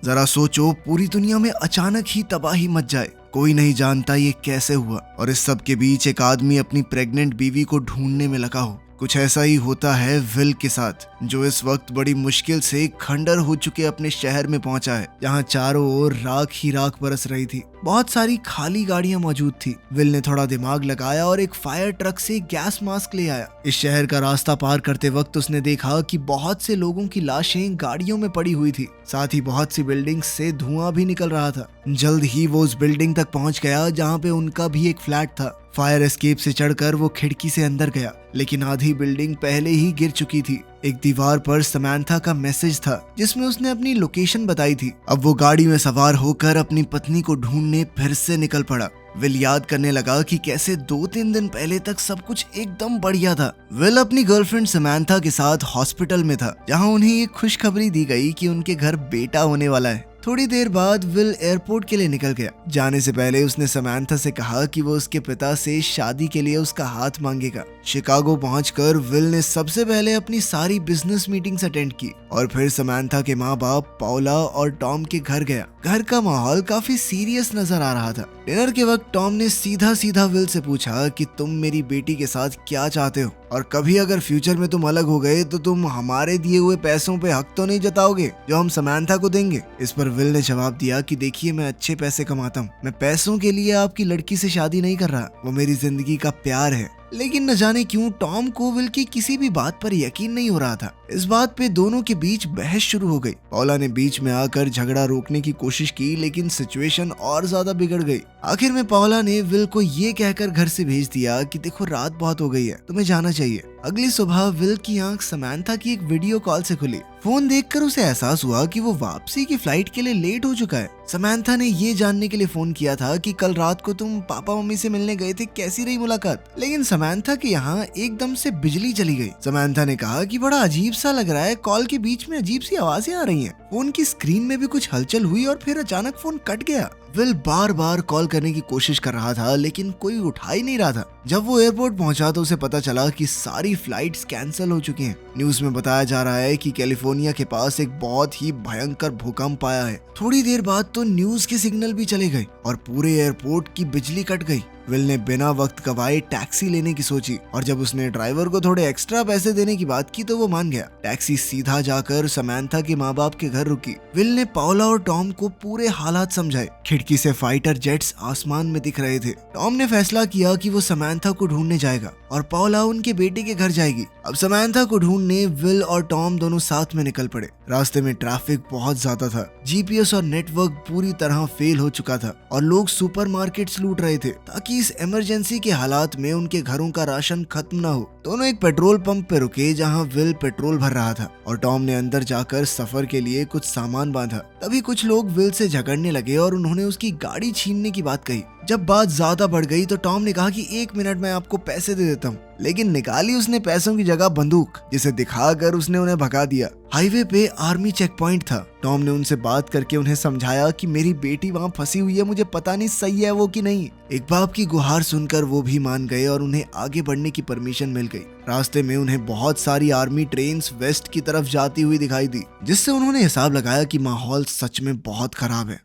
जरा सोचो, पूरी दुनिया में अचानक ही तबाही मच जाए, कोई नहीं जानता ये कैसे हुआ, और इस सब के बीच एक आदमी अपनी प्रेग्नेंट बीवी को ढूंढने में लगा हो। कुछ ऐसा ही होता है विल के साथ, जो इस वक्त बड़ी मुश्किल से खंडर हो चुके अपने शहर में पहुंचा है, जहां चारों ओर राख ही राख बरस रही थी। बहुत सारी खाली गाड़ियां मौजूद थी। विल ने थोड़ा दिमाग लगाया और एक फायर ट्रक से गैस मास्क ले आया। इस शहर का रास्ता पार करते वक्त उसने देखा कि बहुत से लोगों की लाशें गाड़ियों में पड़ी हुई थी, साथ ही बहुत सी बिल्डिंग्स से धुआं भी निकल रहा था। जल्द ही वो उस बिल्डिंग तक पहुंच गया जहां पे उनका भी एक फ्लैट था। फायर एस्केप से चढ़कर वो खिड़की से अंदर गया, लेकिन आधी बिल्डिंग पहले ही गिर चुकी थी। एक दीवार पर समैंथा का मैसेज था जिसमें उसने अपनी लोकेशन बताई थी। अब वो गाड़ी में सवार होकर अपनी पत्नी को ढूंढने फिर से निकल पड़ा। विल याद करने लगा कि कैसे 2-3 दिन पहले तक सब कुछ एकदम बढ़िया था। विल अपनी गर्लफ्रेंड समैंथा के साथ हॉस्पिटल में था, जहां उन्हें एक खुशखबरी दी गई कि उनके घर बेटा होने वाला है। थोड़ी देर बाद विल एयरपोर्ट के लिए निकल गया। जाने से पहले उसने समैंथा से कहा कि वो उसके पिता से शादी के लिए उसका हाथ मांगेगा। शिकागो पहुंचकर विल ने सबसे पहले अपनी सारी बिजनेस मीटिंग्स अटेंड की और फिर समैंथा के माँ बाप पॉला और टॉम के घर गया। घर का माहौल काफी सीरियस नजर आ रहा था। डिनर के वक्त टॉम ने सीधा सीधा विल से पूछा कि तुम मेरी बेटी के साथ क्या चाहते हो, और कभी अगर फ्यूचर में तुम अलग हो गए तो तुम हमारे दिए हुए पैसों पे हक तो नहीं जताओगे जो हम समैंथा को देंगे। इस पर विल ने जवाब दिया कि देखिए, मैं अच्छे पैसे कमाता हूँ, मैं पैसों के लिए आपकी लड़की से शादी नहीं कर रहा, वो मेरी जिंदगी का प्यार है। लेकिन न जाने क्यों टॉम को विल की किसी भी बात पर यकीन नहीं हो रहा था। इस बात पे दोनों के बीच बहस शुरू हो गई। पॉला ने बीच में आकर झगड़ा रोकने की कोशिश की, लेकिन सिचुएशन और ज्यादा बिगड़ गई। आखिर में पॉला ने विल को ये कहकर घर से भेज दिया कि देखो, रात बहुत हो गई है, तुम्हें जाना चाहिए। अगली सुबह विल की आंख समैंथा की एक वीडियो कॉल से खुली। फोन देखकर उसे एहसास हुआ कि वो वापसी की फ्लाइट के लिए लेट हो चुका है। समैंथा ने ये जानने के लिए फोन किया था कि कल रात को तुम पापा मम्मी से मिलने गए थे, कैसी रही मुलाकात। लेकिन समैंथा के यहाँ एकदम से बिजली चली गई। समैंथा ने कहा कि बड़ा अजीब सा लग रहा है, कॉल के बीच में अजीब सी आवाजें आ रही हैं। फोन की स्क्रीन में भी कुछ हलचल हुई और फिर अचानक फोन कट गया। विल बार बार कॉल करने की कोशिश कर रहा था, लेकिन कोई उठा ही नहीं रहा था। जब वो एयरपोर्ट पहुंचा तो उसे पता चला कि सारी फ्लाइट्स कैंसिल हो चुकी हैं। न्यूज में बताया जा रहा है कि कैलिफोर्निया के पास एक बहुत ही भयंकर भूकंप आया है। थोड़ी देर बाद तो न्यूज के सिग्नल भी चले गए और पूरे एयरपोर्ट की बिजली कट गई। विल ने बिना वक्त गवाए टैक्सी लेने की सोची, और जब उसने ड्राइवर को थोड़े एक्स्ट्रा पैसे देने की बात की तो वो मान गया। टैक्सी सीधा जाकर समैंथा के माँ बाप के घर रुकी। विल ने पॉला और टॉम को पूरे हालात समझाए। खिड़की से फाइटर जेट्स आसमान में दिख रहे थे। टॉम ने फैसला किया कि वो समैंथा को ढूंढने जाएगा और पॉला उनके बेटे के घर जाएगी। अब समैंथा को ढूंढने विल और टॉम दोनों साथ में निकल पड़े। रास्ते में ट्रैफिक बहुत ज्यादा था। जीपीएस और नेटवर्क पूरी तरह फेल हो चुका था और लोग सुपरमार्केट्स लूट रहे थे ताकि इस इमरजेंसी के हालात में उनके घरों का राशन खत्म न हो। दोनों एक पेट्रोल पंप पे रुके जहां विल पेट्रोल भर रहा था और टॉम ने अंदर जाकर सफर के लिए कुछ सामान बांधा। तभी कुछ लोग विल से झगड़ने लगे और उन्होंने उसकी गाड़ी छीनने की बात कही। जब बात ज्यादा बढ़ गई तो टॉम ने कहा कि 1 मिनट में आपको पैसे दे देता हूँ, लेकिन निकाली उसने पैसों की जगह बंदूक, जिसे दिखाकर उसने उन्हें भगा दिया। हाईवे पे आर्मी चेक पॉइंट था। टॉम ने उनसे बात करके उन्हें समझाया कि मेरी बेटी वहाँ फंसी हुई है, मुझे पता नहीं सही है वो कि नहीं। एक बाप की गुहार सुनकर वो भी मान गए और उन्हें आगे बढ़ने की परमिशन मिल गई। रास्ते में उन्हें बहुत सारी आर्मी ट्रेन्स वेस्ट की तरफ जाती हुई दिखाई दी, जिससे उन्होंने हिसाब लगाया कि माहौल सच में बहुत खराब है।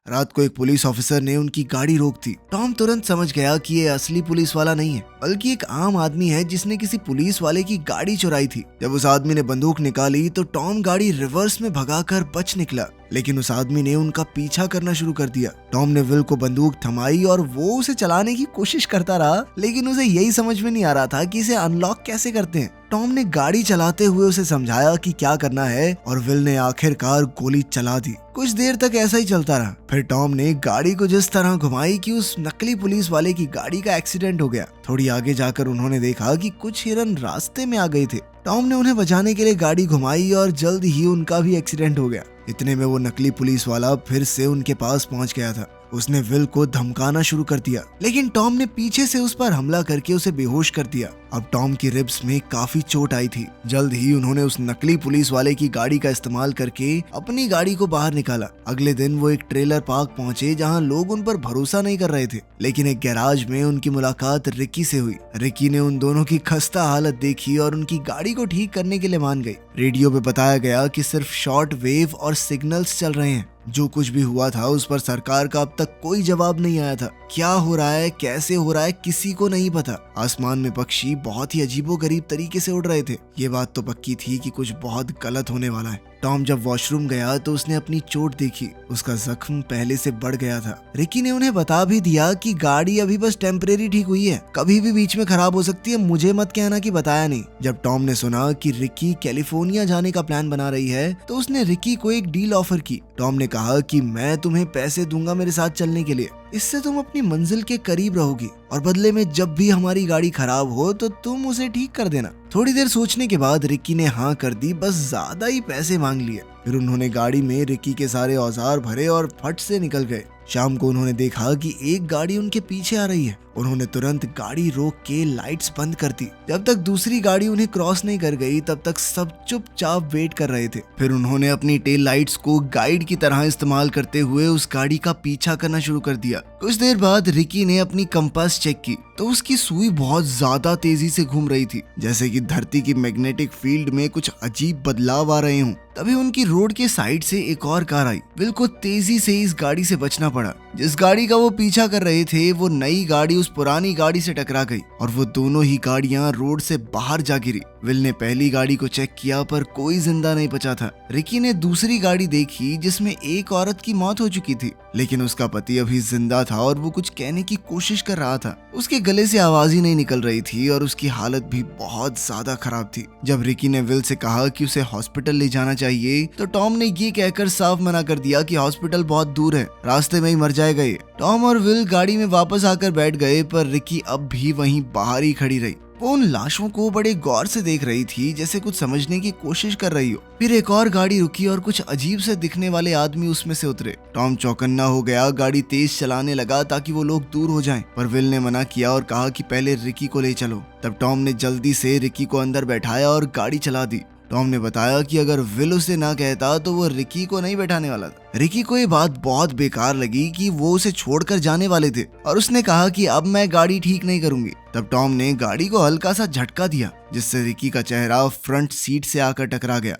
रात को एक पुलिस ऑफिसर ने उनकी गाड़ी रोक दी। टॉम तुरंत समझ गया कि ये असली पुलिस वाला नहीं है, बल्कि एक आम आदमी है जिसने किसी पुलिस वाले की गाड़ी चुराई थी। जब उस आदमी ने बंदूक निकाली तो टॉम गाड़ी रिवर्स में भगाकर बच निकला, लेकिन उस आदमी ने उनका पीछा करना शुरू कर दिया। टॉम ने विल को बंदूक थमाई और वो उसे चलाने की कोशिश करता रहा, लेकिन उसे यही समझ में नहीं आ रहा था कि इसे अनलॉक कैसे करते हैं। टॉम ने गाड़ी चलाते हुए उसे समझाया कि क्या करना है और विल ने आखिरकार गोली चला दी। कुछ देर तक ऐसा ही चलता रहा। फिर टॉम ने गाड़ी को जिस तरह घुमाई कि उस नकली पुलिस वाले की गाड़ी का एक्सीडेंट हो गया। थोड़ी आगे जाकर उन्होंने देखा कि कुछ हिरन रास्ते में आ गए थे। टॉम ने उन्हें बचाने के लिए गाड़ी घुमाई और जल्द ही उनका भी एक्सीडेंट हो गया। इतने में वो नकली पुलिस वाला फिर से उनके पास पहुंच गया था। उसने विल को धमकाना शुरू कर दिया, लेकिन टॉम ने पीछे से उस पर हमला करके उसे बेहोश कर दिया। अब टॉम की रिब्स में काफी चोट आई थी। जल्द ही उन्होंने उस नकली पुलिस वाले की गाड़ी का इस्तेमाल करके अपनी गाड़ी को बाहर निकाला। अगले दिन वो एक ट्रेलर पार्क पहुंचे जहां लोग उन पर भरोसा नहीं कर रहे थे, लेकिन एक गैराज में उनकी मुलाकात रिकी से हुई। रिकी ने उन दोनों की खस्ता हालत देखी और उनकी गाड़ी को ठीक करने के लिए मान गई। रेडियो पे बताया गया कि सिर्फ शॉर्ट वेव और सिग्नल्स चल रहे हैं। जो कुछ भी हुआ था उस पर सरकार का अब तक कोई जवाब नहीं आया था। क्या हो रहा है, कैसे हो रहा है, किसी को नहीं पता। आसमान में पक्षी बहुत ही अजीबोगरीब तरीके से उड़ रहे थे। ये बात तो पक्की थी कि कुछ बहुत गलत होने वाला है। टॉम जब वॉशरूम गया तो उसने अपनी चोट देखी। उसका जख्म पहले से बढ़ गया था। रिकी ने उन्हें बता भी दिया कि गाड़ी अभी बस टेम्परेरी ठीक हुई है, कभी भी बीच में खराब हो सकती है, मुझे मत कहना कि बताया नहीं। जब टॉम ने सुना कि रिकी कैलिफोर्निया जाने का प्लान बना रही है तो उसने रिकी को एक डील ऑफर की। टॉम ने कहा कि मैं तुम्हें पैसे दूंगा मेरे साथ चलने के लिए, इससे तुम अपनी मंजिल के करीब रहोगी और बदले में जब भी हमारी गाड़ी खराब हो तो तुम उसे ठीक कर देना। थोड़ी देर सोचने के बाद रिकी ने हाँ कर दी, बस ज्यादा ही पैसे मांग लिए। फिर उन्होंने गाड़ी में रिकी के सारे औजार भरे और फट से निकल गए। शाम को उन्होंने देखा कि एक गाड़ी उनके पीछे आ रही है। उन्होंने तुरंत गाड़ी रोक के लाइट्स बंद कर दी। जब तक दूसरी गाड़ी उन्हें क्रॉस नहीं कर गई तब तक सब चुपचाप वेट कर रहे थे। फिर उन्होंने अपनी टेल लाइट्स को गाइड की तरह इस्तेमाल करते हुए उस गाड़ी का पीछा करना शुरू कर दिया। कुछ देर बाद रिकी ने अपनी कंपास चेक की तो उसकी सुई बहुत ज्यादा तेजी से घूम रही थी, जैसे कि धरती की मैग्नेटिक फील्ड में कुछ अजीब बदलाव आ रहे हों। तभी उनकी रोड के साइड से एक और कार आई। विल को तेजी से इस गाड़ी से बचना पड़ा। जिस गाड़ी का वो पीछा कर रहे थे वो नई गाड़ी उस पुरानी गाड़ी से टकरा गई और वो दोनों ही गाड़ियां रोड से बाहर जा गिरी। विल ने पहली गाड़ी को चेक किया पर कोई जिंदा नहीं बचा था। रिकी ने दूसरी गाड़ी देखी जिसमें एक औरत की मौत हो चुकी थी, लेकिन उसका पति अभी जिंदा था और वो कुछ कहने की कोशिश कर रहा था। उसके गले से आवाज ही नहीं निकल रही थी और उसकी हालत भी बहुत ज्यादा खराब थी। जब रिकी ने विल से कहा कि उसे हॉस्पिटल ले जाना चाहिए तो टॉम ने ये कहकर साफ मना कर दिया कि हॉस्पिटल बहुत दूर है, रास्ते में ही मर जाएगा ये। टॉम और विल गाड़ी में वापस आकर बैठ गए पर रिकी अब भी वहीं बाहर ही खड़ी रही। वो उन लाशों को बड़े गौर से देख रही थी, जैसे कुछ समझने की कोशिश कर रही हो। फिर एक और गाड़ी रुकी और कुछ अजीब से दिखने वाले आदमी उसमें से उतरे। टॉम चौकन्ना हो गया, गाड़ी तेज चलाने लगा ताकि वो लोग दूर हो जाएं, पर विल ने मना किया और कहा कि पहले रिकी को ले चलो। तब टॉम ने जल्दी से रिकी को अंदर बैठाया और गाड़ी चला दी। टॉम ने बताया कि अगर विल उसे ना कहता तो वो रिकी को नहीं बैठाने वाला था। रिकी को ये बात बहुत बेकार लगी कि वो उसे छोड़कर जाने वाले थे और उसने कहा कि अब मैं गाड़ी ठीक नहीं करूंगी। तब टॉम ने गाड़ी को हल्का सा झटका दिया जिससे रिकी का चेहरा फ्रंट सीट से आकर टकरा गया।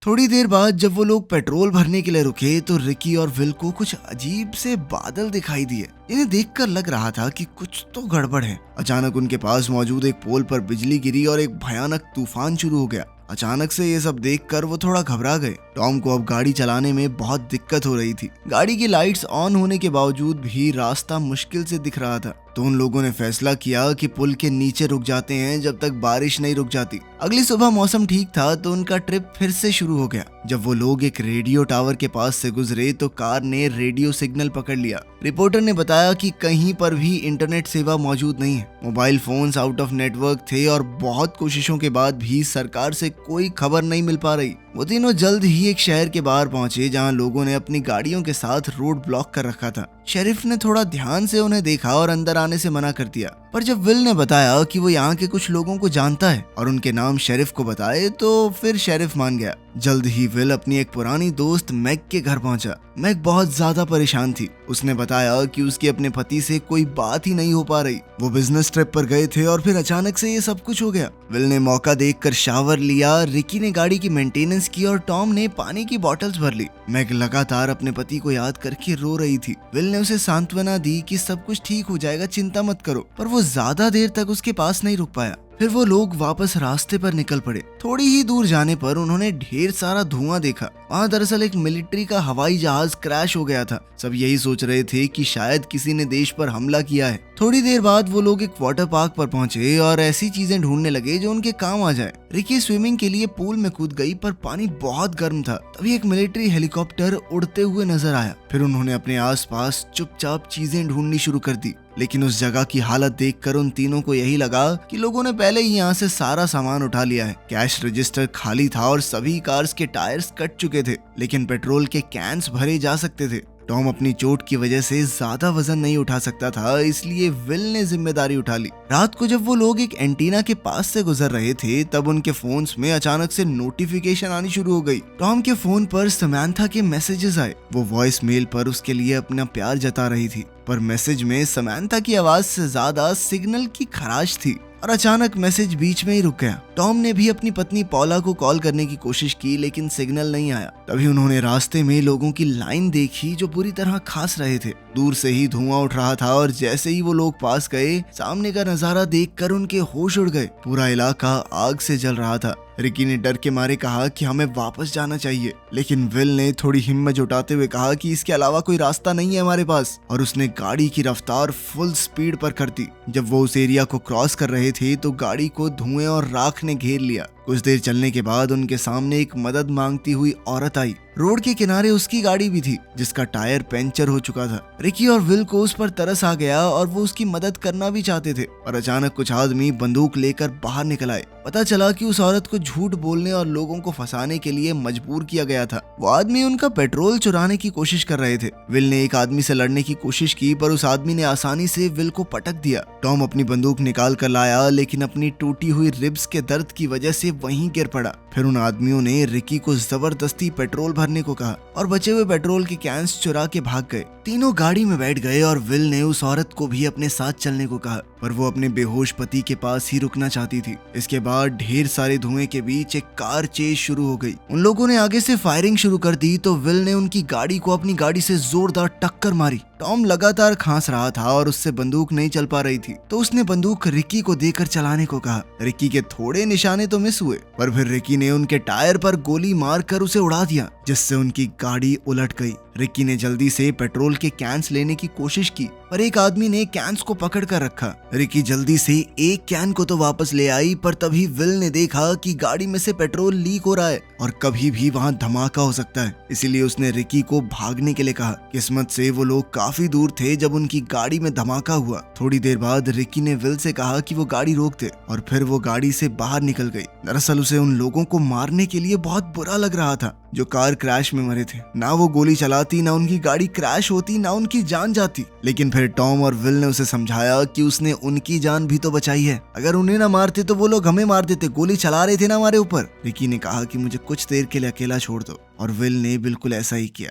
थोड़ी देर बाद जब वो लोग पेट्रोल भरने के लिए रुके तो रिकी और विल को कुछ अजीब से बादल दिखाई दिए। इन्हें देखकर लग रहा था कि कुछ तो गड़बड़ है। अचानक उनके पास मौजूद एक पोल पर बिजली गिरी और एक भयानक तूफान शुरू हो गया। अचानक से ये सब देखकर वो थोड़ा घबरा गए। टॉम को अब गाड़ी चलाने में बहुत दिक्कत हो रही थी। गाड़ी की लाइट्स ऑन होने के बावजूद भी रास्ता मुश्किल से दिख रहा था। तो उन लोगों ने फैसला किया कि पुल के नीचे रुक जाते हैं जब तक बारिश नहीं रुक जाती। अगली सुबह मौसम ठीक था तो उनका ट्रिप फिर से शुरू हो गया। जब वो लोग एक रेडियो टावर के पास से गुजरे तो कार ने रेडियो सिग्नल पकड़ लिया। रिपोर्टर ने बताया कि कहीं पर भी इंटरनेट सेवा मौजूद नहीं है। Mobile phones out of network थे और बहुत कोशिशों के बाद भी सरकार से कोई खबर नहीं मिल पा रही। वो तीनों जल्द ही एक शहर के बाहर पहुंचे जहां लोगों ने अपनी गाड़ियों के साथ रोड ब्लॉक कर रखा था। शेरिफ ने थोड़ा ध्यान से उन्हें देखा और अंदर आने से मना कर दिया, पर जब विल ने बताया कि वो यहाँ के कुछ लोगों को जानता है और उनके नाम शेरिफ को बताए तो फिर शेरिफ मान गया। जल्द ही विल अपनी एक पुरानी दोस्त मैग के घर पहुंचा। मैग बहुत ज्यादा परेशान थी। उसने बताया कि उसकी अपने पति से कोई बात ही नहीं हो पा रही। वो बिजनेस ट्रिप पर गए थे और फिर अचानक से ये सब कुछ हो गया। विल ने मौका देखकर शावर लिया, रिकी ने गाड़ी की मेंटेनेंस की और टॉम ने पानी की बॉटल्स भर ली। मैग लगातार अपने पति को याद करके रो रही थी। विल ने उसे सांत्वना दी कि सब कुछ ठीक हो जाएगा, चिंता मत करो, पर वो ज्यादा देर तक उसके पास नहीं रुक पाया। फिर वो लोग वापस रास्ते पर निकल पड़े। थोड़ी ही दूर जाने पर उन्होंने ढेर सारा धुआं देखा। वहाँ दरअसल एक मिलिट्री का हवाई जहाज क्रैश हो गया था। सब यही सोच रहे थे कि शायद किसी ने देश पर हमला किया है। थोड़ी देर बाद वो लोग एक वाटर पार्क पर पहुंचे और ऐसी चीजें ढूंढने लगे जो उनके काम आ जाए। रिकी स्विमिंग के लिए पूल में कूद गई पर पानी बहुत गर्म था। तभी एक मिलिट्री हेलीकॉप्टर उड़ते हुए नजर आया। फिर उन्होंने अपने आसपास चुपचाप चीजें ढूंढनी शुरू कर दी, लेकिन उस जगह की हालत देखकर उन तीनों को यही लगा कि लोगों ने पहले ही यहाँ से सारा सामान उठा लिया है। कैश रजिस्टर खाली था और सभी कार्स के टायर्स कट चुके थे, लेकिन पेट्रोल के कैंस भरे जा सकते थे। टॉम अपनी चोट की वजह से ज्यादा वजन नहीं उठा सकता था, इसलिए विल ने जिम्मेदारी उठा ली। रात को जब वो लोग एक एंटीना के पास से गुजर रहे थे तब उनके फोन्स में अचानक से नोटिफिकेशन आनी शुरू हो गई। टॉम के फोन पर समंथा के मैसेजेस आए। वो वॉइस मेल पर उसके लिए अपना प्यार जता रही थी, पर मैसेज में समंथा की आवाज से ज्यादा सिग्नल की खराश थी और अचानक मैसेज बीच में ही रुक गया। टॉम ने भी अपनी पत्नी पॉला को कॉल करने की कोशिश की लेकिन सिग्नल नहीं आया। तभी उन्होंने रास्ते में लोगों की लाइन देखी जो बुरी तरह खास रहे थे। दूर से ही धुआं उठ रहा था और जैसे ही वो लोग पास गए, सामने का नजारा देखकर उनके होश उड़ गए। पूरा इलाका आग से जल रहा था। रिकी ने डर के मारे कहा कि हमें वापस जाना चाहिए, लेकिन विल ने थोड़ी हिम्मत जुटाते हुए कहा कि इसके अलावा कोई रास्ता नहीं है हमारे पास, और उसने गाड़ी की रफ्तार फुल स्पीड पर कर दी। जब वो उस एरिया को क्रॉस कर रहे थे तो गाड़ी को धुएं और राख ने घेर लिया। कुछ देर चलने के बाद उनके सामने एक मदद मांगती हुई औरत आई। रोड के किनारे उसकी गाड़ी भी थी जिसका टायर पंचर हो चुका था। रिकी और विल को उस पर तरस आ गया और वो उसकी मदद करना भी चाहते थे, और अचानक कुछ आदमी बंदूक लेकर बाहर निकल आए। पता चला कि उस औरत को झूठ बोलने और लोगों को फंसाने के लिए मजबूर किया गया था। वो आदमी उनका पेट्रोल चुराने की कोशिश कर रहे थे। विल ने एक आदमी से लड़ने की कोशिश की पर उस आदमी ने आसानी से विल को पटक दिया। टॉम अपनी बंदूक निकाल कर लाया लेकिन अपनी टूटी हुई रिब्स के दर्द की वजह से वहीं गिर पड़ा। फिर उन आदमियों ने रिकी को जबरदस्ती पेट्रोल भरने को कहा और बचे हुए पेट्रोल के कैंस चुरा के भाग गए। तीनों गाड़ी में बैठ गए और विल ने उस औरत को भी अपने साथ चलने को कहा, पर वो अपने बेहोश पति के पास ही रुकना चाहती थी। इसके बाद ढेर सारे धुएं के बीच एक कार चेज शुरू हो गई। उन लोगों ने आगे से फायरिंग शुरू कर दी तो विल ने उनकी गाड़ी को अपनी गाड़ी से जोरदार टक्कर मारी। टॉम लगातार खांस रहा था और उससे बंदूक नहीं चल पा रही थी, तो उसने बंदूक रिकी को देकर चलाने को कहा। रिकी के थोड़े निशाने तो मिस हुए, पर फिर रिकी ने उनके टायर पर गोली मारकर उसे उड़ा दिया, जिससे उनकी गाड़ी उलट गई। रिकी ने जल्दी से पेट्रोल के कैंस लेने की कोशिश की, पर एक आदमी ने कैंस को पकड़ कर रखा। रिकी जल्दी से एक कैन को तो वापस ले आई, पर तभी विल ने देखा कि गाड़ी में से पेट्रोल लीक हो रहा है और कभी भी वहां धमाका हो सकता है। इसीलिए उसने रिकी को भागने के लिए कहा। किस्मत से वो लोग काफी दूर थे जब उनकी गाड़ी में धमाका हुआ। थोड़ी देर बाद रिकी ने विल से कहा कि वो गाड़ी रोक दे, और फिर वो गाड़ी से बाहर निकल गई। दरअसल उसे उन लोगों को मारने के लिए बहुत बुरा लग रहा था जो कार क्रैश में मरे थे। ना वो गोली चलाती, ना उनकी गाड़ी क्रैश होती, ना उनकी जान जाती। लेकिन फिर टॉम और विल ने उसे समझाया कि उसने उनकी जान भी तो बचाई है। अगर उन्हें ना मारते तो वो लोग हमें मार देते, गोली चला रहे थे ना हमारे ऊपर। रिकी ने कहा कि मुझे कुछ देर के लिए अकेला छोड़ दो, और विल ने बिल्कुल ऐसा ही किया।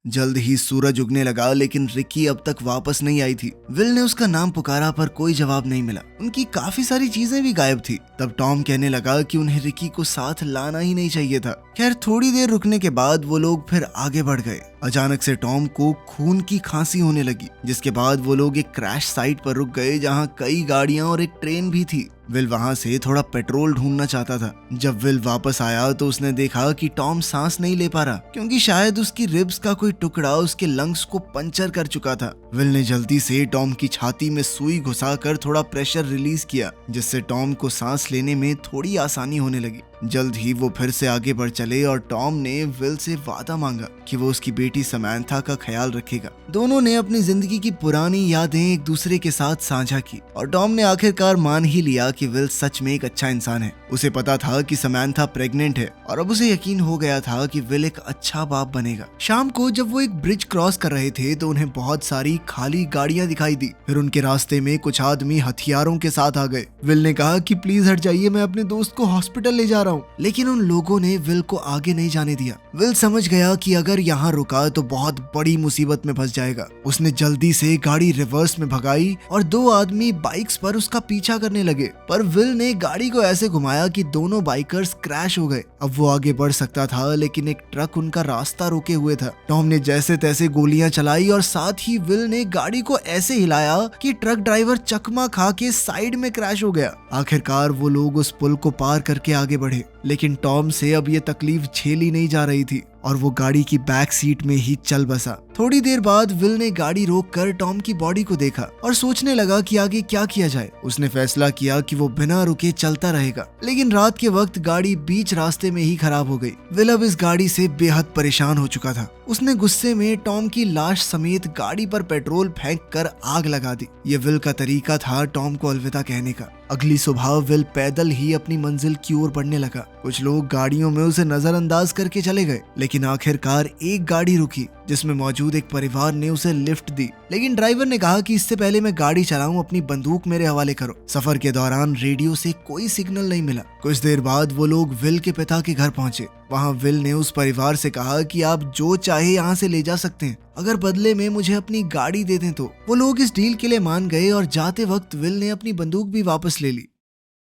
जल्द ही सूरज उगने लगा, लेकिन रिकी अब तक वापस नहीं आई थी। विल ने उसका नाम पुकारा पर कोई जवाब नहीं मिला। उनकी काफी सारी चीजें भी गायब थी। तब टॉम कहने लगा कि उन्हें रिकी को साथ लाना ही नहीं चाहिए था। खैर, थोड़ी देर रुकने के बाद वो लोग फिर आगे बढ़ गए। अचानक से टॉम को खून की खांसी होने लगी, जिसके बाद वो लोग एक क्रैश साइट पर रुक गए जहाँ कई गाड़ियां और एक ट्रेन भी थी। विल वहां से थोड़ा पेट्रोल ढूंढना चाहता था। जब विल वापस आया तो उसने देखा कि टॉम सांस नहीं ले पा रहा, क्योंकि शायद उसकी रिब्स का कोई टुकड़ा उसके लंग्स को पंचर कर चुका था। विल ने जल्दी से टॉम की छाती में सुई घुसाकर थोड़ा प्रेशर रिलीज किया, जिससे टॉम को सांस लेने में थोड़ी आसानी होने लगी। जल्द ही वो फिर से आगे बढ़ चले और टॉम ने विल से वादा मांगा कि वो उसकी बेटी समंथा का ख्याल रखेगा। दोनों ने अपनी जिंदगी की पुरानी यादें एक दूसरे के साथ साझा की, और टॉम ने आखिरकार मान ही लिया कि विल सच में एक अच्छा इंसान है। उसे पता था कि समंथा प्रेग्नेंट है, और अब उसे यकीन हो गया था कि विल एक अच्छा बाप बनेगा। शाम को जब वो एक ब्रिज क्रॉस कर रहे थे तो उन्हें बहुत सारी खाली गाड़ियां दिखाई दी। फिर उनके रास्ते में कुछ आदमी हथियारों के साथ आ गए। विल ने कहा कि प्लीज हट जाइए, मैं अपने दोस्त को हॉस्पिटल ले जा रहा हूँ, लेकिन उन लोगों ने विल को आगे नहीं जाने दिया। विल समझ गया कि अगर यहाँ रुका तो बहुत बड़ी मुसीबत में फंस जाएगा। उसने जल्दी से गाड़ी रिवर्स में भगाई और दो आदमी बाइक्स पर उसका पीछा करने लगे, पर विल ने गाड़ी को ऐसे घुमाया कि दोनों बाइकर्स क्रैश हो गए। अब वो आगे बढ़ सकता था, लेकिन एक ट्रक उनका रास्ता रोके हुए था। टॉम ने जैसे तैसे गोलियां चलाई और साथ ही विल ने गाड़ी को ऐसे हिलाया कि ट्रक ड्राइवर चकमा खा के साइड में क्रैश हो गया। आखिरकार वो लोग उस पुल को पार करके आगे बढ़े, लेकिन टॉम से अब ये तकलीफ झेली नहीं जा रही थी और वो गाड़ी की बैक सीट में ही चल बसा। थोड़ी देर बाद विल ने गाड़ी रोककर टॉम की बॉडी को देखा और सोचने लगा कि आगे क्या किया जाए। उसने फैसला किया कि वो बिना रुके चलता रहेगा, लेकिन रात के वक्त गाड़ी बीच रास्ते में ही खराब हो गई। विल अब इस गाड़ी से बेहद परेशान हो चुका था। उसने गुस्से में टॉम की लाश समेत गाड़ी पर पेट्रोल फेंक कर आग लगा दी। ये विल का तरीका था टॉम को अलविदा कहने का। अगली सुबह विल पैदल ही अपनी मंजिल की ओर बढ़ने लगा। कुछ लोग गाड़ियों में उसे नजरअंदाज करके चले गए, लेकिन आखिरकार एक गाड़ी रुकी जिसमें मौजूद एक परिवार ने उसे लिफ्ट दी, लेकिन ड्राइवर ने कहा कि इससे पहले मैं गाड़ी चलाऊं अपनी बंदूक मेरे हवाले करो। सफर के दौरान रेडियो से कोई सिग्नल नहीं मिला। कुछ देर बाद वो लोग विल के पिता के घर पहुंचे। वहां विल ने उस परिवार से कहा कि आप जो चाहे यहाँ से ले जा सकते हैं, अगर बदले में मुझे अपनी गाड़ी दे दें तो। वो लोग इस डील के लिए मान गए और जाते वक्त विल ने अपनी बंदूक भी वापस ले ली।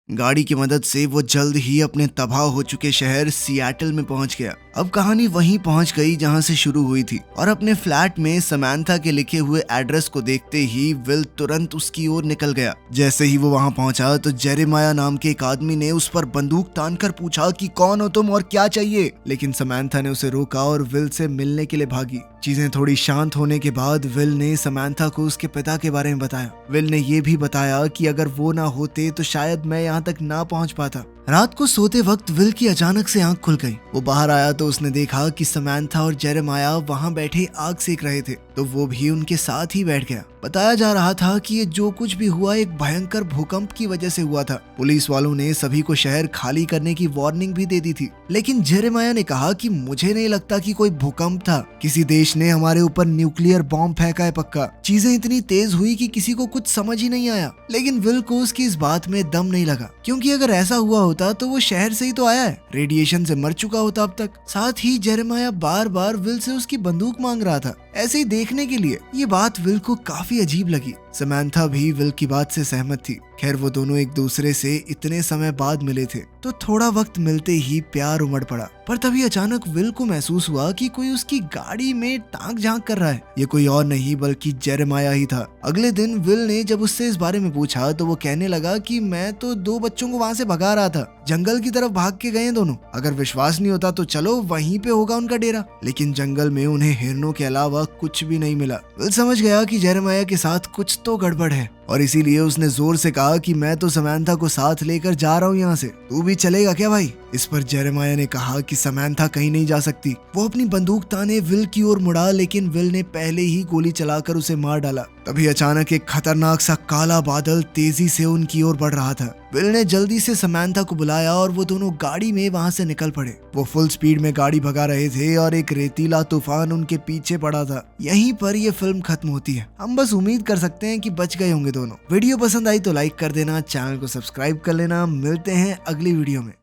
गाड़ी की मदद से वो जल्द ही अपने तबाह हो चुके शहर सिएटल में पहुंच गया। अब कहानी वहीं पहुंच गई जहां से शुरू हुई थी, और अपने फ्लैट में समांथा के लिखे हुए एड्रेस को देखते ही विल तुरंत उसकी ओर निकल गया। जैसे ही वो वहां पहुंचा तो जेरेमाया नाम के एक आदमी ने उस पर बंदूक तानकर पूछा कि कौन हो तुम और क्या चाहिए, लेकिन समांथा ने उसे रोका और विल से मिलने के लिए भागी। चीजें थोड़ी शांत होने के बाद विल ने समांथा को उसके पिता के बारे में बताया। विल ने ये भी बताया कि अगर वो ना होते तो शायद मैं यहाँ तक ना पहुँच पाता। रात को सोते वक्त विल की अचानक से आंख खुल गई। वो बाहर आया तो उसने देखा कि समांथा और जेरेमाया वहां बैठे आग सेक रहे थे, तो वो भी उनके साथ ही बैठ गया। बताया जा रहा था कि ये जो कुछ भी हुआ एक भयंकर भूकंप की वजह से हुआ था। पुलिस वालों ने सभी को शहर खाली करने की वार्निंग भी दे दी थी, लेकिन जेरेमाया ने कहा कि मुझे नहीं लगता कि कोई भूकंप था, किसी देश ने हमारे ऊपर न्यूक्लियर बॉम्ब फेंका है पक्का। चीजें इतनी तेज हुई कि किसी को कुछ समझ ही नहीं आया, लेकिन विल को उसकी इस बात में दम नहीं लगा, क्योंकि अगर ऐसा हुआ होता तो वो शहर से ही तो आया है, रेडिएशन से मर चुका होता अब तक। साथ ही Jeremiah bar bar will say उसकी बंदूक मांग रहा था, ऐसे ही देखने के लिए। ये बात विल को काफी अजीब लगी। समांथा भी विल की बात से सहमत थी। खैर वो दोनों एक दूसरे से इतने समय बाद मिले थे, तो थोड़ा वक्त मिलते ही प्यार उमड़ पड़ा। पर तभी अचानक विल को महसूस हुआ कि कोई उसकी गाड़ी में ताक झांक कर रहा है। ये कोई और नहीं बल्कि जेरेमाया ही था। अगले दिन विल ने जब उससे इस बारे में पूछा तो वो कहने लगा कि मैं तो 2 बच्चों को वहां से भगा रहा था, जंगल की तरफ भाग के गए दोनों। अगर विश्वास नहीं होता तो चलो वहीं पे होगा उनका डेरा। लेकिन जंगल में उन्हें हिरणों के अलावा कुछ भी नहीं मिला। विल समझ गया कि जेरेमाया के साथ कुछ तो गड़बड़ है, और इसीलिए उसने जोर से कहा कि मैं तो समांथा को साथ लेकर जा रहा हूँ यहाँ से, तू भी चलेगा क्या भाई? इस पर जेरेमाया ने कहा कि समांथा कहीं नहीं जा सकती। वो अपनी बंदूक ताने विल की ओर मुड़ा, लेकिन विल ने पहले ही गोली चलाकर उसे मार डाला। तभी अचानक एक खतरनाक सा काला बादल तेजी से उनकी ओर बढ़ रहा था। विल ने जल्दी से समांथा को बुलाया और वो दोनों गाड़ी में वहां से निकल पड़े। वो फुल स्पीड में गाड़ी भगा रहे थे और एक रेतीला तूफान उनके पीछे पड़ा था। यहीं पर ये फिल्म खत्म होती है। हम बस उम्मीद कर सकते हैं कि बच गए होंगे दोनों। वीडियो पसंद आई तो लाइक कर देना, चैनल को सब्सक्राइब कर लेना। मिलते हैं अगली वीडियो में।